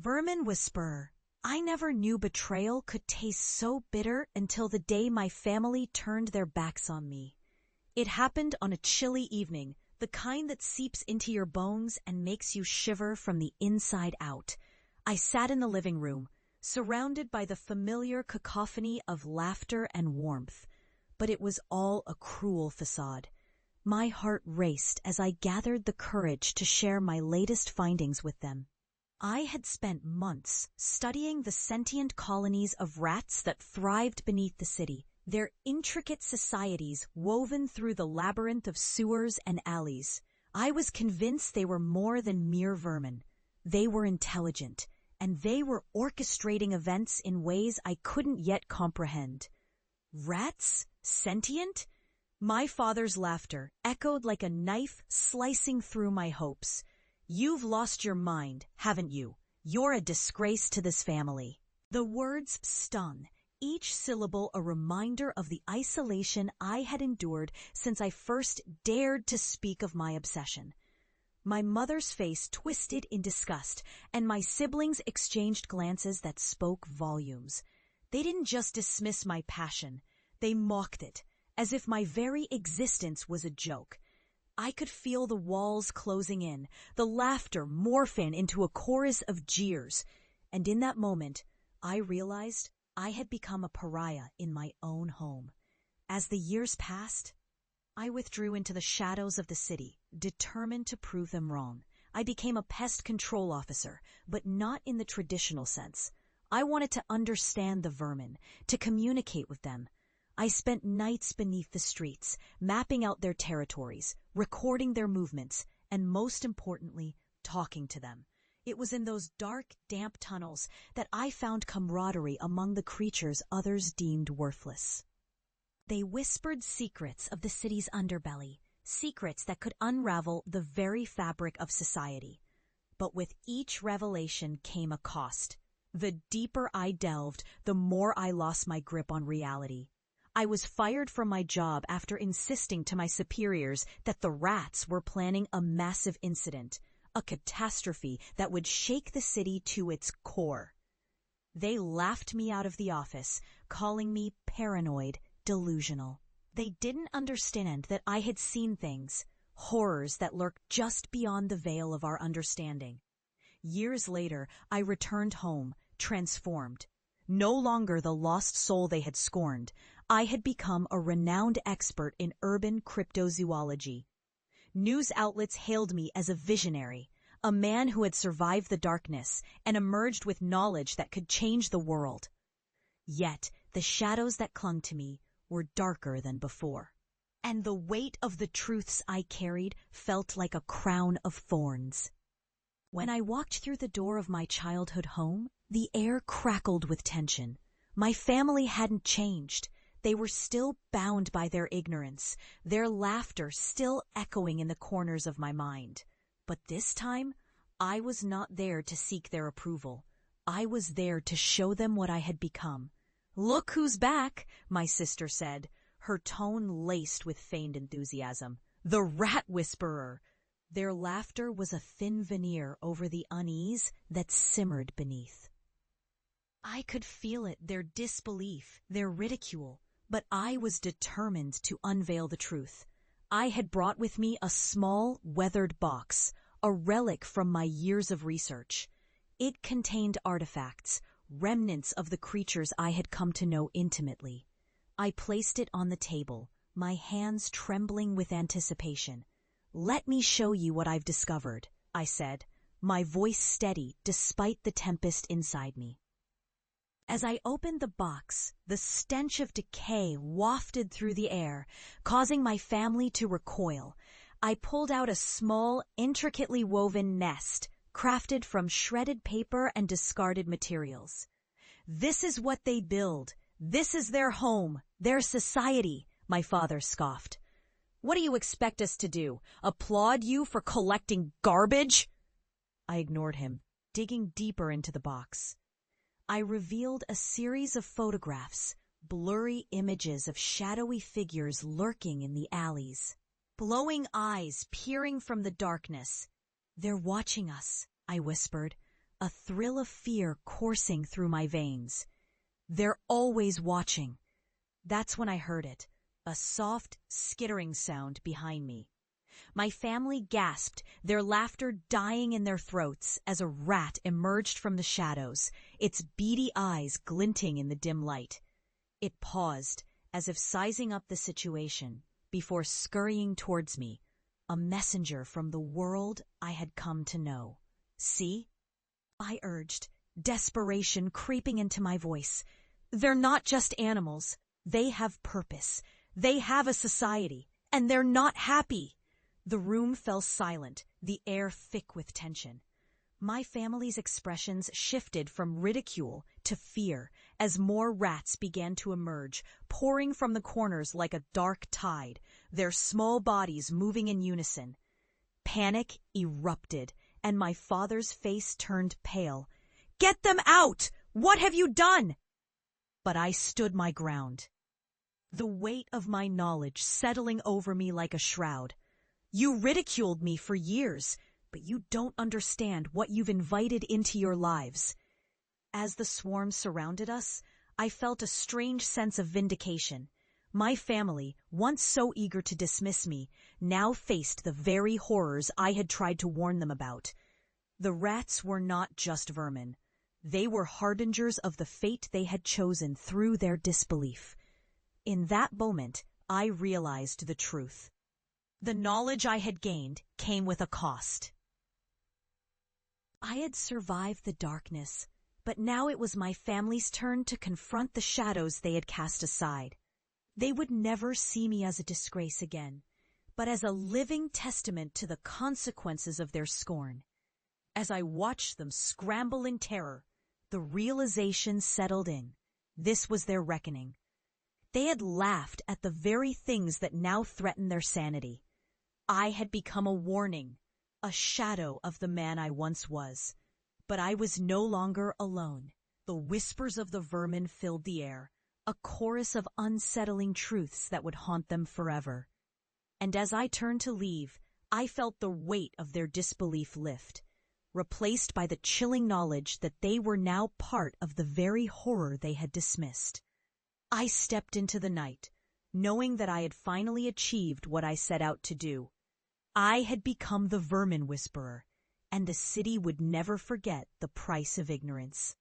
Vermin whisperer. I never knew betrayal could taste so bitter until the day my family turned their backs on me. It happened on a chilly evening, the kind that seeps into your bones and makes you shiver from the inside out. I sat in the living room, surrounded by the familiar cacophony of laughter and warmth. But it was all a cruel facade. My heart raced as I gathered the courage to share my latest findings with them. I had spent months studying the sentient colonies of rats that thrived beneath the city, their intricate societies woven through the labyrinth of sewers and alleys. I was convinced they were more than mere vermin. They were intelligent, and they were orchestrating events in ways I couldn't yet comprehend. Rats? Sentient? My father's laughter echoed like a knife slicing through my hopes. You've lost your mind, haven't you? You're a disgrace to this family. The words stung, each syllable a reminder of the isolation I had endured since I first dared to speak of my obsession. My mother's face twisted in disgust, and my siblings exchanged glances that spoke volumes. They didn't just dismiss my passion, they mocked it, as if my very existence was a joke. I could feel the walls closing in, the laughter morphing into a chorus of jeers, and in that moment, I realized I had become a pariah in my own home. As the years passed, I withdrew into the shadows of the city, determined to prove them wrong. I became a pest control officer, but not in the traditional sense. I wanted to understand the vermin, to communicate with them. I spent nights beneath the streets, mapping out their territories, recording their movements, and most importantly, talking to them. It was in those dark, damp tunnels that I found camaraderie among the creatures others deemed worthless. They whispered secrets of the city's underbelly, secrets that could unravel the very fabric of society. But with each revelation came a cost. The deeper I delved, the more I lost my grip on reality. I was fired from my job after insisting to my superiors that the rats were planning a massive incident, a catastrophe that would shake the city to its core. They laughed me out of the office, calling me paranoid, delusional. They didn't understand that I had seen things, horrors that lurked just beyond the veil of our understanding. Years later, I returned home, transformed. No longer the lost soul they had scorned, I had become a renowned expert in urban cryptozoology. News outlets hailed me as a visionary, a man who had survived the darkness and emerged with knowledge that could change the world. Yet the shadows that clung to me were darker than before, and the weight of the truths I carried felt like a crown of thorns. When I walked through the door of my childhood home, the air crackled with tension. My family hadn't changed. They were still bound by their ignorance, their laughter still echoing in the corners of my mind. But this time, I was not there to seek their approval. I was there to show them what I had become. "Look who's back," my sister said, her tone laced with feigned enthusiasm. "The rat whisperer." Their laughter was a thin veneer over the unease that simmered beneath. I could feel it, their disbelief, their ridicule, but I was determined to unveil the truth. I had brought with me a small, weathered box, a relic from my years of research. It contained artifacts, remnants of the creatures I had come to know intimately. I placed it on the table, my hands trembling with anticipation. "Let me show you what I've discovered," I said, my voice steady despite the tempest inside me. As I opened the box, the stench of decay wafted through the air, causing my family to recoil. I pulled out a small, intricately woven nest, crafted from shredded paper and discarded materials. "This is what they build. This is their home, their society," my father scoffed. "What do you expect us to do? Applaud you for collecting garbage?" I ignored him, digging deeper into the box. I revealed a series of photographs, blurry images of shadowy figures lurking in the alleys. Glowing eyes peering from the darkness. "They're watching us," I whispered. a thrill of fear coursing through my veins. They're always watching. That's when I heard it, a soft, skittering sound behind me. My family gasped, their laughter dying in their throats as a rat emerged from the shadows, its beady eyes glinting in the dim light. It paused, as if sizing up the situation, before scurrying towards me, a messenger from the world I had come to know. "See?" I urged, desperation creeping into my voice. "They're not just animals. They have purpose. They have a society, and they're not happy." The room fell silent, the air thick with tension. My family's expressions shifted from ridicule to fear as more rats began to emerge, pouring from the corners like a dark tide, their small bodies moving in unison. Panic erupted, and my father's face turned pale. "Get them out! What have you done?" But I stood my ground, the weight of my knowledge settling over me like a shroud. "You ridiculed me for years, but you don't understand what you've invited into your lives." As the swarm surrounded us, I felt a strange sense of vindication. My family, once so eager to dismiss me, now faced the very horrors I had tried to warn them about. The rats were not just vermin. They were harbingers of the fate they had chosen through their disbelief. In that moment, I realized the truth. The knowledge I had gained came with a cost. I had survived the darkness, but now it was my family's turn to confront the shadows they had cast aside. They would never see me as a disgrace again, but as a living testament to the consequences of their scorn. As I watched them scramble in terror, the realization settled in. This was their reckoning. They had laughed at the very things that now threatened their sanity. I had become a warning, a shadow of the man I once was. But I was no longer alone. The whispers of the vermin filled the air, a chorus of unsettling truths that would haunt them forever. And as I turned to leave, I felt the weight of their disbelief lift, replaced by the chilling knowledge that they were now part of the very horror they had dismissed. I stepped into the night, knowing that I had finally achieved what I set out to do. I had become the vermin whisperer, and the city would never forget the price of ignorance.